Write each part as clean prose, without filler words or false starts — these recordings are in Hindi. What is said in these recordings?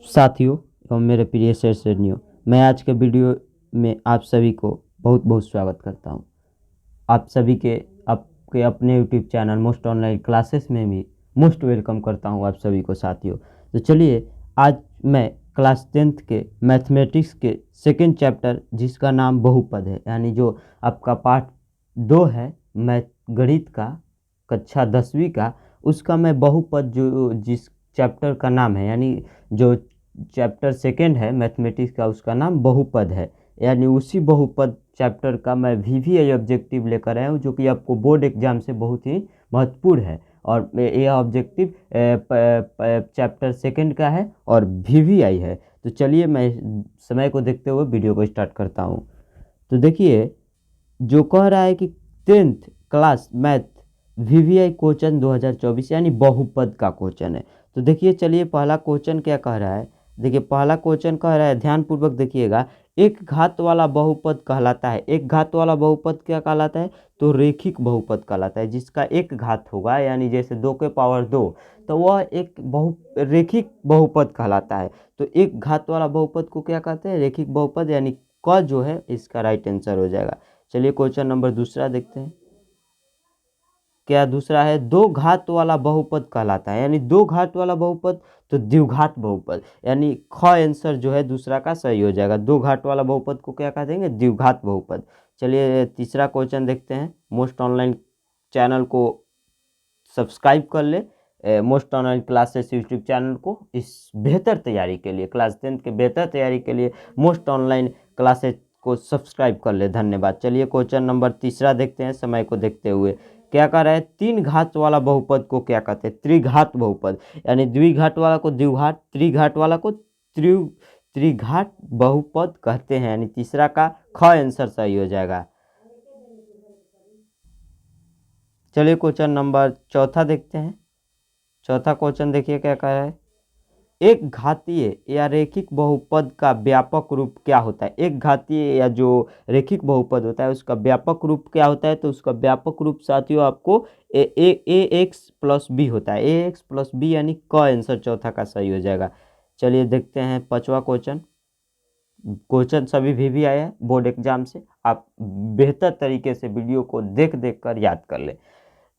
साथियों एवं मेरे प्रिय श्रेणियों, मैं आज के वीडियो में आप सभी को बहुत बहुत स्वागत करता हूं। आप सभी के आपके अपने YouTube channel most online classes में भी मोस्ट वेलकम करता हूं आप सभी को साथियों। तो चलिए, आज मैं क्लास 10th के मैथमेटिक्स के सेकेंड चैप्टर जिसका नाम बहुपद है, यानी जो आपका पार्ट 2 है मैथ गणित का कक्षा 10वीं का, उसका मैं बहुपद जो जिस चैप्टर का नाम है, यानी जो चैप्टर सेकेंड है मैथमेटिक्स का, उसका नाम बहुपद है। यानी उसी बहुपद चैप्टर का मैं वीवीआई ऑब्जेक्टिव लेकर आया हूँ, जो कि आपको बोर्ड एग्जाम से बहुत ही महत्वपूर्ण है। और यह ऑब्जेक्टिव चैप्टर सेकेंड का है और वीवीआई है। तो चलिए, मैं समय को देखते हुए वीडियो को स्टार्ट करता हूँ। तो देखिए, जो कह रहा है कि 10th class math VVI question 2024 यानी बहुपद का क्वेश्चन है। तो देखिए, चलिए पहला क्वेश्चन क्या कह रहा है। देखिए, पहला क्वेश्चन कह रहा है, ध्यानपूर्वक देखिएगा, एक घात वाला बहुपद कहलाता है। एक घात वाला बहुपद क्या कहलाता है? तो रेखिक बहुपद कहलाता है, जिसका एक घात होगा, यानी जैसे 2 के पावर 2, तो वह एक रेखिक बहुपद कहलाता है। तो एक घात वाला बहुपद को क्या कहते हैं? रेखिक बहुपद, यानी क जो है इसका राइट आंसर हो जाएगा। चलिए क्वेश्चन नंबर दूसरा देखते हैं। क्या दूसरा है? दो घात वाला बहुपद कहलाता है, यानी दो घात वाला बहुपद तो द्विघात बहुपद, यानी ख आंसर जो है दूसरा का सही हो जाएगा। दो घात वाला बहुपद को क्या कह देंगे? द्विघात बहुपद। चलिए तीसरा क्वेश्चन देखते हैं। मोस्ट ऑनलाइन चैनल को सब्सक्राइब कर ले, most online classes YouTube channel को, इस बेहतर तैयारी के लिए, क्लास 10th के बेहतर तैयारी के लिए मोस्ट ऑनलाइन क्लासेस को सब्सक्राइब कर ले। धन्यवाद। चलिए क्वेश्चन नंबर तीसरा देखते हैं समय को देखते हुए। क्या कह रहा है? तीन घात वाला बहुपद को क्या कहते हैं? त्रिघात बहुपद, यानी द्विघात वाला को द्विघात, त्रिघात वाला को त्रिघात बहुपद कहते हैं, यानी तीसरा का ख आंसर सही हो जाएगा। चलिए क्वेश्चन नंबर चौथा देखते हैं। चौथा क्वेश्चन देखिए क्या कह रहा है। एक घातीय या रेखिक बहुपद का व्यापक रूप क्या होता है? एक घातीय या जो रेखिक बहुपद होता है उसका व्यापक रूप क्या होता है? तो उसका व्यापक रूप साथियों आपको ए एक्स प्लस बी होता है। ए एक्स प्लस बी, यानी क आंसर चौथा का सही हो जाएगा। चलिए देखते हैं पांचवा क्वेश्चन। क्वेश्चन सभी भी आया है बोर्ड एग्जाम से, आप बेहतर तरीके से वीडियो को देख देख कर याद कर ले।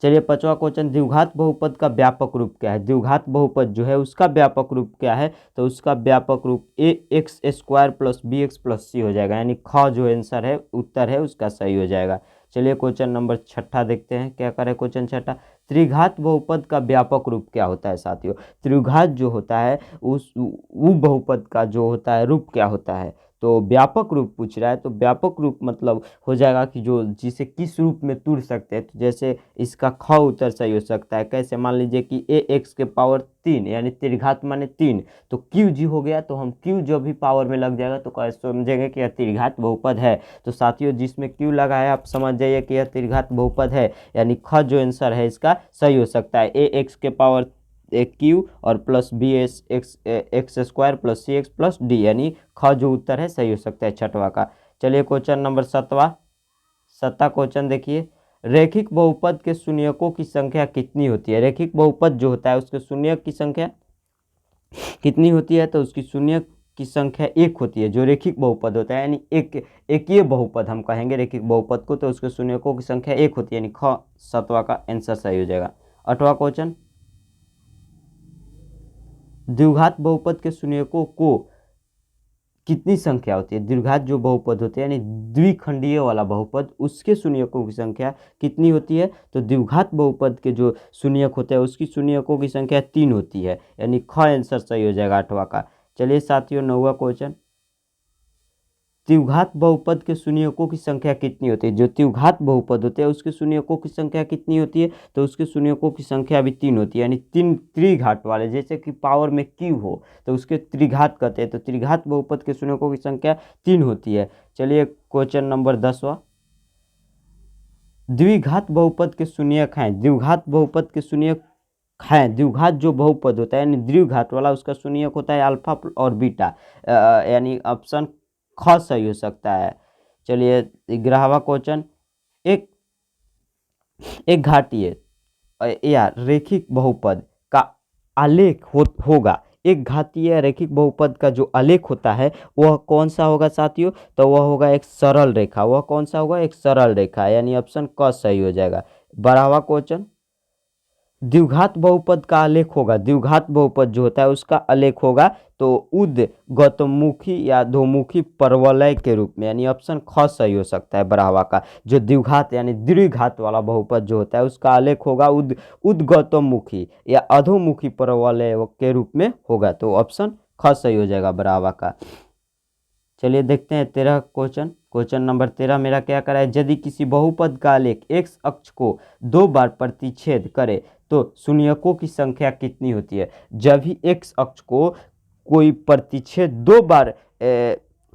चलिए पांचवा क्वेश्चन, द्विघात बहुपद का व्यापक रूप क्या है? द्विघात बहुपद जो है उसका व्यापक रूप क्या है? तो उसका व्यापक रूप a x square plus b x plus c हो जाएगा, यानी ख जो आंसर है उत्तर है उसका सही हो जाएगा। चलिए क्वेश्चन नंबर छठा देखते हैं। क्या करें? क्वेश्चन छठा, त्रिघात बहुपद का व्यापक रूप क्या होता है साथियों? त्रिघात जो होता है उस वो बहुपद का जो होता है रूप क्या होता है? तो व्यापक रूप पूछ रहा है, तो व्यापक रूप मतलब हो जाएगा कि जो जिसे किस रूप में तोड़ सकते हैं। तो जैसे इसका ख उत्तर सही हो सकता है। कैसे? मान लीजिए कि ए एक्स के पावर 3, यानी त्रिघात माने 3, तो क्यू जी हो गया, तो हम क्यू जो भी पावर में लग जाएगा तो कैसे समझेंगे कि यह त्रिघात बहुपद है। तो साथियों जिसमें क्यू लगा है आप समझ जाइए कि यह त्रिघात बहुपद है, यानी ख जो आंसर है इसका सही हो सकता है। ए एक्स के पावर एक क्यू और प्लस बी एस x square plus c x plus d, यानी ख जो उत्तर है सही हो सकता है छठवा का। चलिए क्वेश्चन नंबर सत्ता क्वेश्चन देखिए। रेखिक बहुपद के शून्यकों की संख्या कितनी होती है? रेखिक बहुपद जो होता है उसके शून्यक की संख्या कितनी होती है? तो उसकी शून्यक की संख्या एक होती है, जो रेखिक बहुपद होता है, यानी एक ये बहुपद हम कहेंगे रेखिक बहुपद को, तो उसके शून्यकों की संख्या एक होती है, यानी ख सातवां का आंसर सही हो जाएगा। आठवां क्वेश्चन, द्विघात बहुपद के शून्यकों को कितनी संख्या होती है? द्विघात जो बहुपद होते हैं, यानी द्विखंडीय वाला बहुपद, उसके शून्यकों की संख्या कितनी होती है? तो द्विघात बहुपद के जो शून्यक होते हैं उसकी शून्यकों की संख्या 3 होती है, यानी ख आंसर सही हो जाएगा आठवां का। चलिए साथियों नौवां क्वेश्चन, द्विघात बहुपद के शून्यकों की संख्या कितनी होती है? जो द्विघात बहुपद होते हैं उसके शून्यकों की संख्या कितनी होती है? तो उसके शून्यकों की संख्या भी 3 होती है, यानी तीन त्रिघात वाले, जैसे कि पावर में क्यू हो तो उसके त्रिघात कहते हैं। तो त्रिघात बहुपद के शून्यकों की संख्या 3 होती है। चलिए क्वेश्चन नंबर 10वां, द्विघात बहुपद के शून्यक हैं। द्विघात बहुपद के शून्यक है, द्विघात जो बहुपद होता है यानी द्विघात वाला, उसका शून्यक होता है अल्फा और बीटा, यानी ऑप्शन ख सही हो सकता है। चलिए 11वां क्वेश्चन, एक घातीय या रेखिक बहुपद का आलेख होगा एक घातीय रैखिक बहुपद का जो आलेख होता है वह कौन सा होगा साथियों? तो वह होगा एक सरल रेखा। वह कौन सा होगा? एक सरल रेखा, यानी ऑप्शन क सही हो जाएगा। 12वां क्वेश्चन, द्विघात बहुपद का आलेख होगा, द्विघात बहुपद जो होता है उसका आलेख होगा तो गौतममुखी या अधोमुखी परवलय के रूप में, यानी ऑप्शन ख सही हो सकता है 12वां का। जो द्विघात यानी द्विघात वाला बहुपद जो होता है उसका आलेख होगा उद्गौतममुखी या अधोमुखी परवलय के रूप में होगा, तो ऑप्शन ख सही हो जाएगा 12वां का। चलिए देखते हैं 13 क्वेश्चन। क्वेश्चन नंबर 13 मेरा क्या करा है, यदि किसी बहुपद का आलेख एक्स अक्ष को 2 बार प्रतिच्छेद करे तो शून्यकों की संख्या कितनी होती है? जब भी एक्स अक्ष को कोई प्रतिच्छेद 2 बार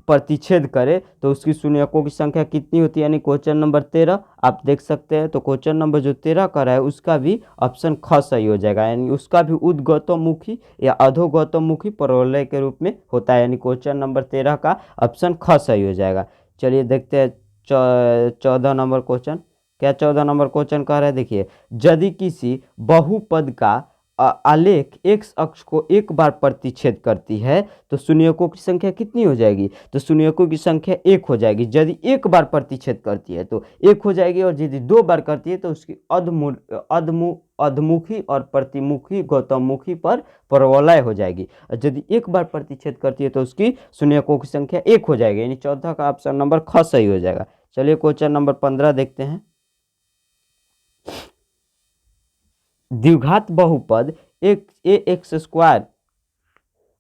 प्रतिच्छेद करे तो उसकी शून्यकों की संख्या कितनी होती है, यानी क्वेश्चन नंबर 13 आप देख सकते हैं। तो क्वेश्चन नंबर जो 13 का रहा है उसका भी ऑप्शन ख सही हो जाएगा, यानी उसका भी उद्गौतममुखी या अधोगौतममुखी परवलय के रूप में होता है, यानी क्वेश्चन नंबर 13 का ऑप्शन ख सही हो जाएगा। चलिए देखते हैं 14 नंबर क्वेश्चन। क्या 14 नंबर क्वेश्चन कह रहा है, देखिए, यदि किसी बहुपद का आलेख एक्स अक्ष को 1 बार प्रतिच्छेद करती है तो शून्यकों की संख्या कितनी हो जाएगी? तो शून्यकों की संख्या 1 हो जाएगी। यदि 1 बार प्रतिच्छेद करती है तो 1 हो जाएगी, और यदि 2 बार करती है तो उसकी अधमुखी और प्रतिमुखी गौतममुखी पर परवलय हो जाएगी। और यदि 1 बार प्रतिच्छेद करती है तो उसकी शून्यकों की संख्या 1 हो जाएगी, यानी 14 का ऑप्शन नंबर ख सही हो जाएगा। चलिए क्वेश्चन नंबर 15 देखते हैं। द्विघात बहुपद एक ए एक्स स्क्वायर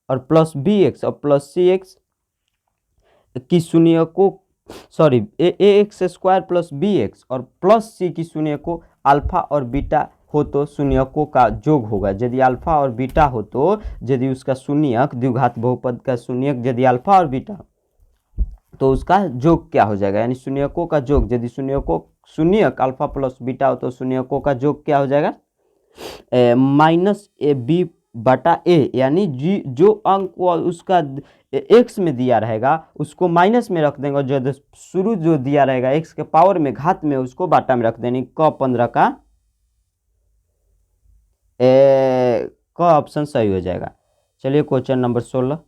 और प्लस बी एक्स और प्लस सी एक्स की शून्यकों a x square plus b x और प्लस सी की शून्यकों अल्फा और बीटा हो तो शून्यकों का योग होगा। यदि अल्फा और बीटा हो तो यदि उसका शून्यक, द्विघात बहुपद का शून्यक यदि अल्फा और बीटा तो उसका योग क्या हो जाएगा, यानी शून्यकों का योग। यदि शून्यक अल्फा प्लस बीटा हो तो शून्यकों का योग क्या हो जाएगा? माइनस ए बी बटा ए, यानी जी जो अंक उसका एक्स में दिया रहेगा उसको माइनस में रख देंगे, और जो शुरू जो दिया रहेगा एक्स के पावर में घात में उसको बाटा में रख देंगे। क 15 का ऑप्शन सही हो जाएगा। चलिए क्वेश्चन नंबर 16,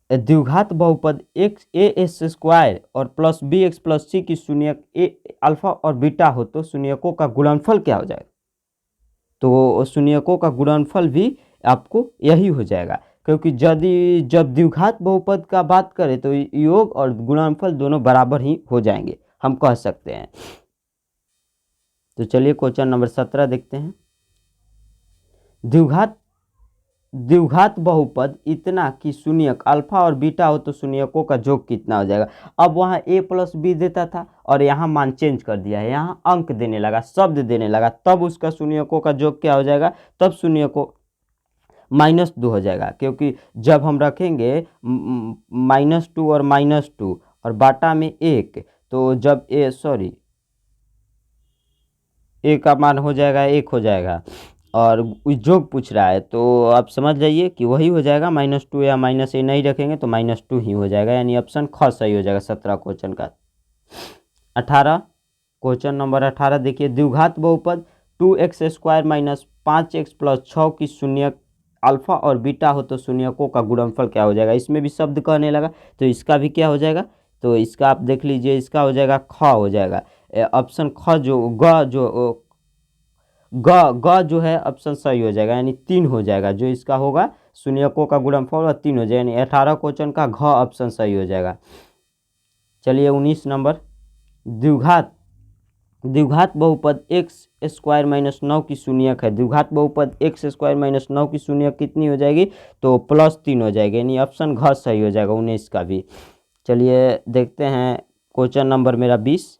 द्विघात बहुपद एक्स ए एस स्क्वायर और plus b x plus c की शून्यक ए अल्फा और बीटा हो तो शून्यकों का गुणनफल क्या हो जाएगा? तो शून्यकों का गुणनफल भी आपको यही हो जाएगा, क्योंकि यदि जब द्विघात बहुपद का बात करें तो योग और गुणनफल दोनों बराबर ही हो जाएंगे, हम कह सकते हैं। तो चलिए क्वेश्चन नंबर 17 देखते हैं। द्विघात बहुपद इतना कि शून्यक अल्फा और बीटा हो तो शून्यकों का योग कितना हो जाएगा? अब वहाँ a प्लस बी देता था और यहाँ मान चेंज कर दिया है, यहाँ अंक देने लगा, शब्द देने लगा, तब उसका शून्यकों का योग क्या हो जाएगा? तब शून्यकों -2 हो जाएगा, क्योंकि जब हम रखेंगे -2 और -2 और बाटा में 1, तो जब ए का मान हो जाएगा 1 हो जाएगा, और योग पूछ रहा है तो आप समझ जाइए कि वही हो जाएगा। -2 या -a नहीं रखेंगे तो -2 ही हो जाएगा, यानी ऑप्शन ख सही हो जाएगा 17 क्वेश्चन का। 18 क्वेश्चन नंबर 18 देखिए, द्विघात बहुपद 2x square minus 5x plus 6 की शून्यक अल्फा और बीटा हो तो शून्यकों का गुणनफल क्या हो जाएगा? इसमें भी शब्द कहने लगा, तो इसका भी क्या हो जाएगा? तो इसका आप देख लीजिए, इसका हो जाएगा ख हो जाएगा। ऑप्शन ख ग जो है ऑप्शन सही हो जाएगा, यानी 3 हो जाएगा। जो इसका होगा शून्यकों का गुणनफल 3 हो जाएगा, यानी 18 क्वेश्चन का घ ऑप्शन सही हो जाएगा। चलिए 19 नंबर, द्विघात बहुपद एक्स स्क्वायर माइनस 9 की शून्यक है। द्विघात बहुपद एक्स स्क्वायर माइनस 9 की शून्यक कितनी हो जाएगी? तो +3 हो जाएगी, यानी ऑप्शन घ सही हो जाएगा 19 का भी। चलिए देखते हैं क्वेश्चन नंबर मेरा 20,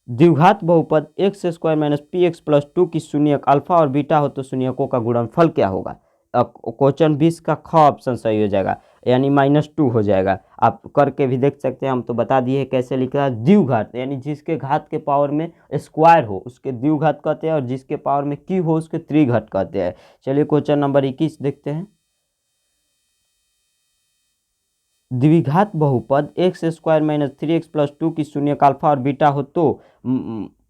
द्विघात बहुपद x square minus P x plus 2 की शून्यक अल्फा और बीटा हो तो शून्यकों का गुणनफल क्या होगा? क्वेश्चन 20 का ख ऑप्शन सही हो जाएगा, यानी -2 हो जाएगा। आप करके भी देख सकते हैं, हम तो बता दिए कैसे लिखा है। द्विघात यानी जिसके घात के पावर में स्क्वायर हो उसके द्विघात कहते हैं, और जिसके पावर में क्यूब हो उसके त्रिघात कहते हैं। चलिए क्वेश्चन नंबर 21 देखते हैं। द्विघात बहुपद x square minus 3x plus 2 की शून्यक अल्फा और बीटा हो तो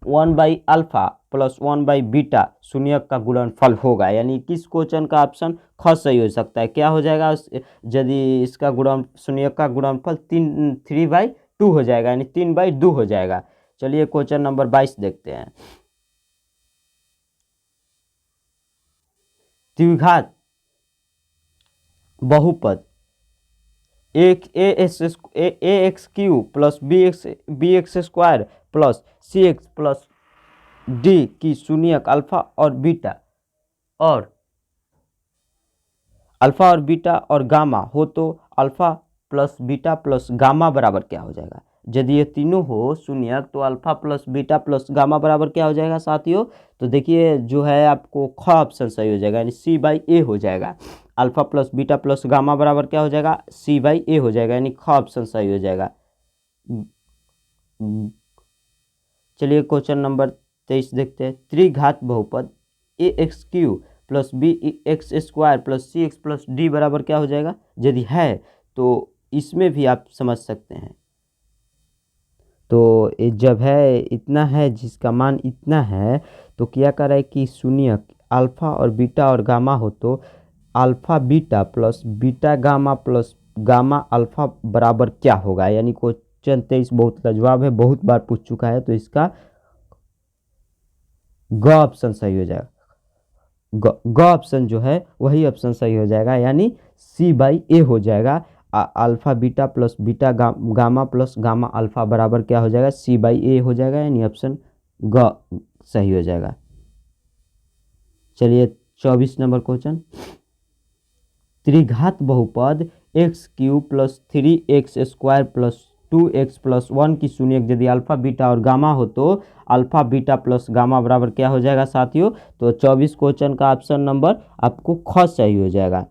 1 by alpha plus 1 by beta शून्यक का गुणनफल होगा। यानी किस क्वेश्चन का ऑप्शन ख सही हो सकता है। क्या हो जाएगा यदि इसका गुणन शून्यक का गुणनफल 3/2 हो जाएगा, यानी 3/2 हो जाएगा। चलिए क्वेश्चन नंबर 22 देखते हैं। द्विघात बहुपद एक a x cube plus b x square plus c x plus d की शून्यक अल्फा और बीटा और गामा हो तो alpha plus beta plus gamma बराबर क्या हो जाएगा। यदि ये तीनों हो शून्यक तो alpha plus beta plus gamma बराबर क्या हो जाएगा साथियों। तो देखिए जो है आपको ख ऑप्शन सही हो जाएगा, यानी सी बाई ए हो जाएगा। Alpha plus beta plus gamma बराबर क्या हो जाएगा, सी बाई ए हो जाएगा, यानी ख ऑप्शन सही हो जाएगा। चलिए क्वेश्चन नंबर 23 देखते हैं। त्रिघात बहुपद a x cube plus b x square plus c x plus d बराबर क्या हो जाएगा। यदि है तो इसमें भी आप समझ सकते हैं। तो जब है इतना है, जिसका मान इतना है, तो क्या करें कि शून्यक अल्फा और बीटा और गामा हो तो alpha beta plus beta gamma plus gamma alpha बराबर क्या होगा। यानी क्वेश्चन 23 बहुत लाजवाब है, बहुत बार पूछ चुका है, तो इसका ग ऑप्शन सही हो जाएगा। ग ऑप्शन जो है वही ऑप्शन सही हो जाएगा, यानी सी बाई ए हो जाएगा। Alpha beta plus beta gamma plus gamma alpha बराबर क्या हो जाएगा, सी बाई ए हो जाएगा, यानी ऑप्शन ग सही हो जाएगा। चलिए 24 नंबर क्वेश्चन। त्रिघात बहुपद x cube plus 3x square plus 2x plus 1 की शून्यक यदि अल्फा बीटा और गामा हो तो अल्फा बीटा प्लस गामा बराबर क्या हो जाएगा साथियों। तो 24 क्वेश्चन का ऑप्शन नंबर आपको ख सही हो जाएगा,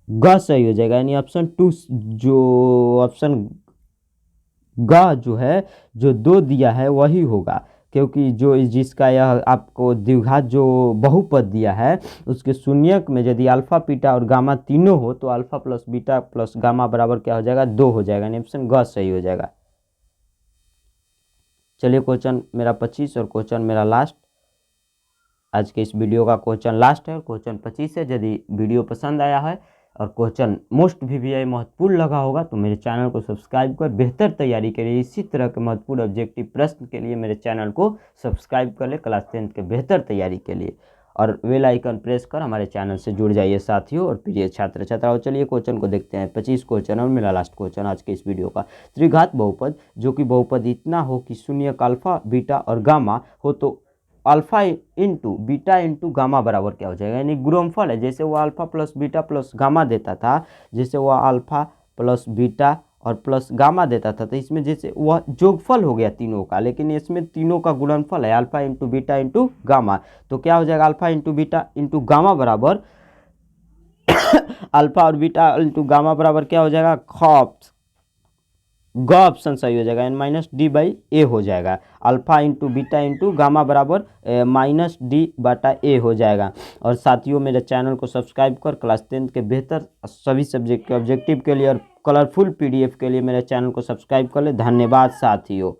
ग सही हो जाएगा, यानी ऑप्शन 2 जो ऑप्शन ग जो है जो 2 दिया है वही होगा, क्योंकि जो जिसका यह आपको द्विघात जो बहुपद दिया है उसके शून्यक में यदि अल्फा बीटा और गामा तीनों हो तो alpha plus beta plus gamma बराबर क्या हो जाएगा, 2 हो जाएगा, यानी ऑप्शन ग सही हो जाएगा। चलिए क्वेश्चन मेरा 25 और क्वेश्चन मेरा लास्ट, आज के इस वीडियो का क्वेश्चन लास्ट है और क्वेश्चन 25 है। यदि वीडियो पसंद आया है और क्वेश्चन मोस्ट VVI महत्वपूर्ण लगा होगा तो मेरे चैनल को सब्सक्राइब कर बेहतर तैयारी के लिए, इसी तरह के महत्वपूर्ण ऑब्जेक्टिव प्रश्न के लिए मेरे चैनल को सब्सक्राइब कर ले क्लास 10 के बेहतर तैयारी के लिए, और बेल आइकन प्रेस कर हमारे चैनल से जुड़ जाइए साथियों और प्रिय छात्र छात्राओं। चलिए क्वेश्चन को देखते हैं, 25 क्वेश्चन और मेरा लास्ट क्वेश्चन आज के इस वीडियो का। त्रिघात बहुपद जो कि बहुपद इतना हो कि शून्यक अल्फा बीटा और गामा हो तो alpha into beta into gamma बराबर क्या हो जाएगा, यानी गुणनफल है। जैसे वो alpha plus beta plus gamma देता था, जैसे वह अल्फा प्लस बीटा और प्लस गामा देता था, तो इसमें जैसे वह जोगफल हो गया तीनों का, लेकिन इसमें तीनों का गुणनफल है alpha into beta into gamma. तो क्या हो जाएगा, alpha into beta into gamma बराबर अल्फा और बीटा इंटू गामा बराबर क्या हो जाएगा, ग ऑप्शन सही हो जाएगा, यानी माइनस डी बाई ए हो जाएगा। Alpha into beta into gamma बराबर माइनस डी बटा ए हो जाएगा। और साथियों मेरे चैनल को सब्सक्राइब कर क्लास 10 के बेहतर सभी सब्जेक्ट के ऑब्जेक्टिव के लिए और कलरफुल PDF के लिए मेरे चैनल को सब्सक्राइब कर ले। धन्यवाद साथियों।